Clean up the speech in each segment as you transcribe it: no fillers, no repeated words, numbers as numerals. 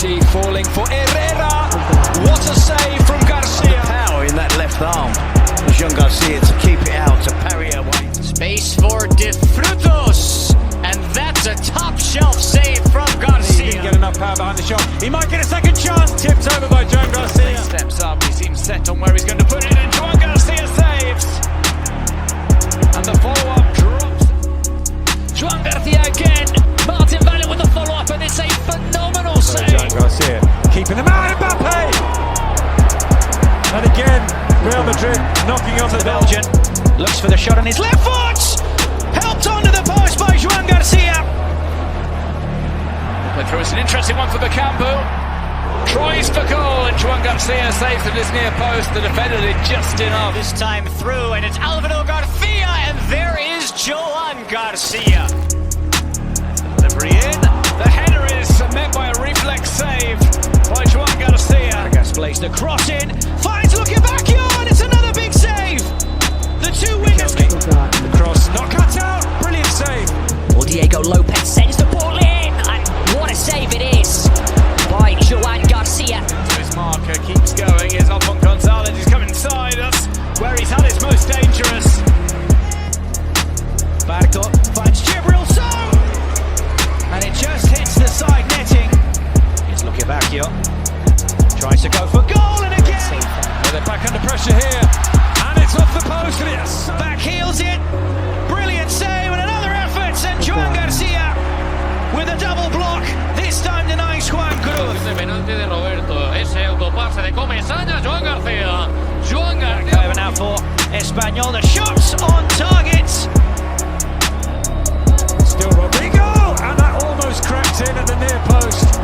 She falling for Herrera. What a save from Garcia. Power in that left arm. Joan Garcia to keep it out, to parry away. Space for De Frutos. And that's a top shelf save from Garcia. He didn't get enough power behind the shot. He might get a second chance. Tipped over by Joan Garcia. Steps up, he seems set on where he's going to put it, and Joan Garcia saves. And the follow-up drops. Joan Garcia again. Martin Valle with the follow-up, and it's a phenomenal save. Joan Garcia keeping them out. Mbappe! And again, Real Madrid knocking on the Belgian looks for the shot on his left foot. Helped onto the post by Joan Garcia. Went through, it's an interesting one for the Campo. Tries for goal, and Joan Garcia saves at his near post. The defender did just enough. This time through, and it's Alvaro Garcia, and there is Joan Garcia. Delivery in. The header is met by a reflex save by Joan Garcia. Plays the cross in, finds looking back on, it's another big save. The two winners. The cross not cut out, brilliant save. Well, Diego Lopez sends the ball in, and what a save it is by Joan Garcia. His marker keeps going. Here's Alphonse Gonzalez. He's come inside us where he's had his most dangerous. Barco finds Gibril Song, and it just hits the side netting. It's looking back here. Tries to go for goal, and again They're back under pressure here, and it's off the post, and it's back heels it. Brilliant save and another effort, and Joan Garcia with a double block, this time denying Juan Cruz. Ese penalti de Roberto, ese autopase de Comesaña, Joan Garcia. Joan Garcia. Over now for Espanyol, the shots on target. still Rodrigo, and that almost cracked in at the near post.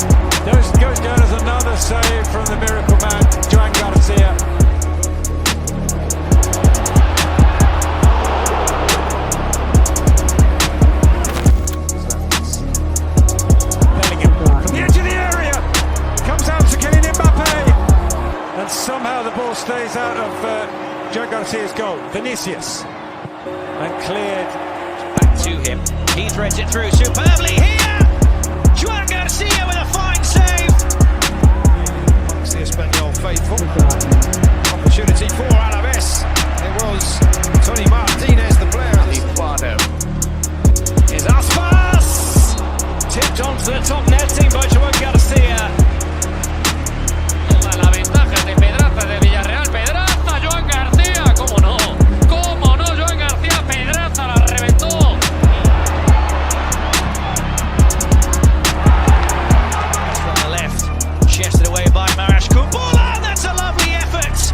Goes down as another save from the miracle man, Joan Garcia. Bellingham from the edge of the area comes out to Kylian Mbappe, and somehow the ball stays out of Joan Garcia's goal. Vinicius, and cleared Back to him. He threads it through superbly here. Joan Garcia with a fine save. Amongst the Espanyol faithful. Opportunity for Alaves. It was Tony Martinez, the player. Pardo. Here's Aspas. Tipped onto the top netting by Joan Garcia. Toda la ventaja de Pedraza de Villarreal. Pedraza, Joan Garcia. ¿Cómo no? ¿Cómo no? Joan Garcia, Pedraza la reventó. From the left, chested away by Marash Kumbula, and that's a lovely effort.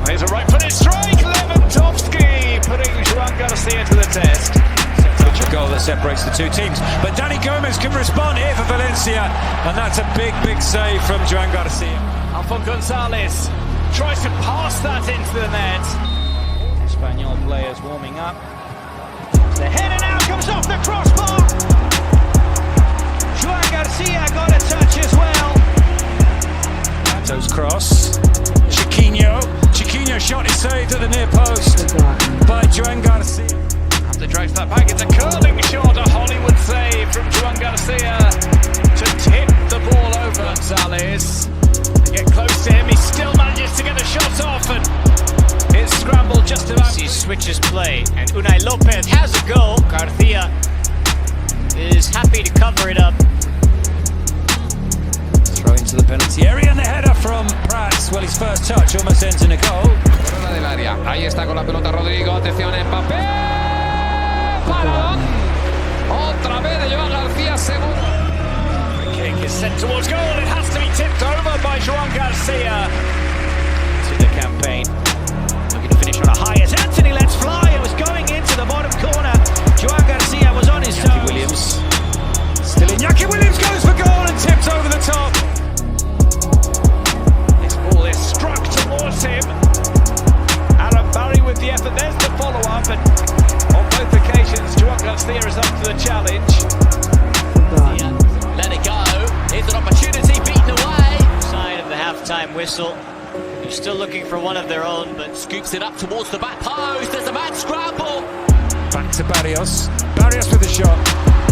Here's a right-footed strike. Lewandowski putting Joan Garcia to the test. such a goal that separates the two teams. But Dani Gomez can respond here for Valencia, and that's a big, big save from Joan Garcia. Alphonse Gonzalez tries to pass that into the net. Espanyol players warming up. The header now comes off the crossbar. Joan Garcia got a touch as well. Santos cross. Chiquinho shot is saved at the near post by Joan Garcia. After drives that back, it's a curling shot, a Hollywood save from Joan Garcia to tip the ball over. Gonzalez, they get close to him, he still manages to get the shot off, and it's scrambled just about. He switches play, and Unai Lopez has a go. Garcia is happy to cover it up. Throw into the penalty area, and the header from Prats. Well, his first touch almost ends in a goal. Fuera del área. Ahí está con la pelota Rodrigo. Atención, Mbappé. Parón. Otra vez de Joan García, segundo. The kick is sent towards goal. It has to be tipped over by Joan Garcia. To the campaign. Looking to finish on a high as Anthony lets fly. It was going into the bottom corner. Joan Garcia was on his toes. Williams. Still Iñaki Williams goes for goal and tipped over the top. This ball is struck towards him. Aaron Barry with the effort. There's the follow-up, and on both occasions, Joan Garcia is up to the challenge. Let it go. Here's an opportunity beaten away. Sign of the halftime whistle. They're still looking for one of their own, but scoops it up towards the back post. There's a mad scramble. Back to Barrios. Barrios with a shot.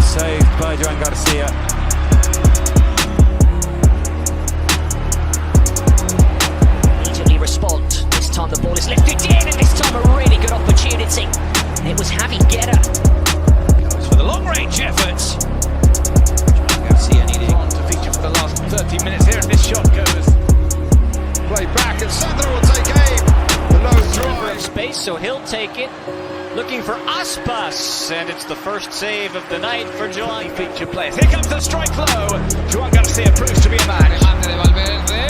Saved by Joan Garcia. time the ball is lifted in, and this time a really good opportunity. It was Javi Guerra. Goes for the long-range effort. Joan Garcia needing To feature for the last 30 minutes here, and this shot goes. Play back, and Sandro will take aim. The low drive. Space, so he'll take it. Looking for Aspas, and it's the first save of the night for Joan. Feature players. Here comes the strike low. Joan Garcia proves to be a man. Remate de Valverde.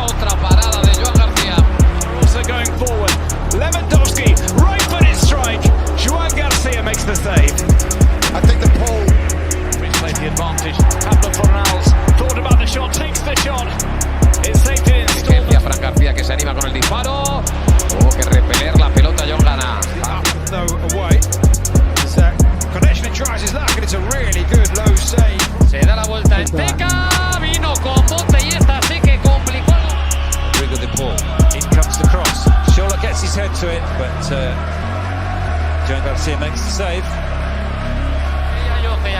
Otra parada de Joan García. Also going forward. Lewandowski, right-footed strike. Joan Garcia makes the save. I think the pole. Played the advantage. Pablo Fornals thought about the shot, takes the shot. It's saved in installment. Fran García que se anima con el disparo. Tuvo que repeler la pelota Joan Gana. No, away. Is that connection and tries his luck, and it's a really good low save. Se da la vuelta en teca. Vino con bote y esta sí que complicó. Rodrigo de Paul. In comes the cross. Sherlock gets his head to it, but Joan Garcia makes the save. Ayoce,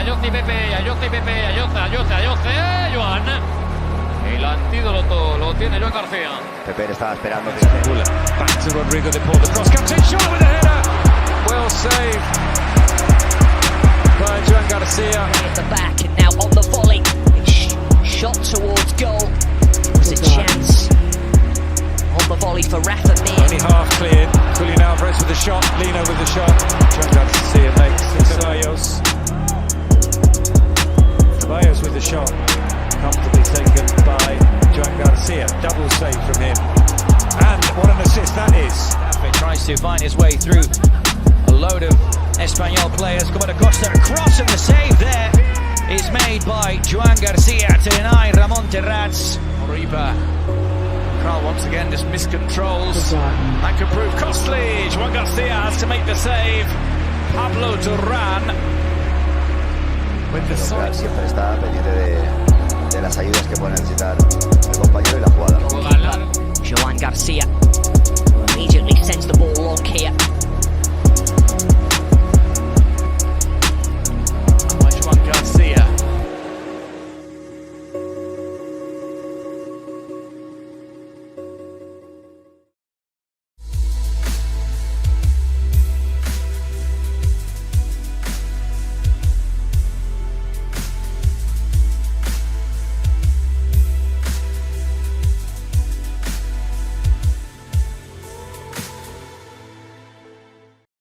Joan. El antídoto lo tiene Joan García. Pepe estaba esperando que Back to Rodrigo de Paul. The cross comes in short with a header. Well saved by Joan Garcia. At the back, and now on the volley. Shot towards goal. Was a chance on the volley for Rafa Mir. Only half cleared. Julian Alvarez with the shot. Lino with the shot. Joan Garcia makes it. Ceballos with the shot. Comfortably taken by Joan Garcia. Double save from him. And what an assist that is. Tries to find his way through a load of Espanyol players coming across their cross, and the save there is made by Joan Garcia to deny Ramon Terrats. Oriba. Kral once again just miscontrols. That could prove costly. Joan Garcia has to make the save. Pablo Duran with the side. siempre está pendiente de las ayudas que puede necesitar el compañero y la jugada. Joan Garcia immediately sends the ball long here.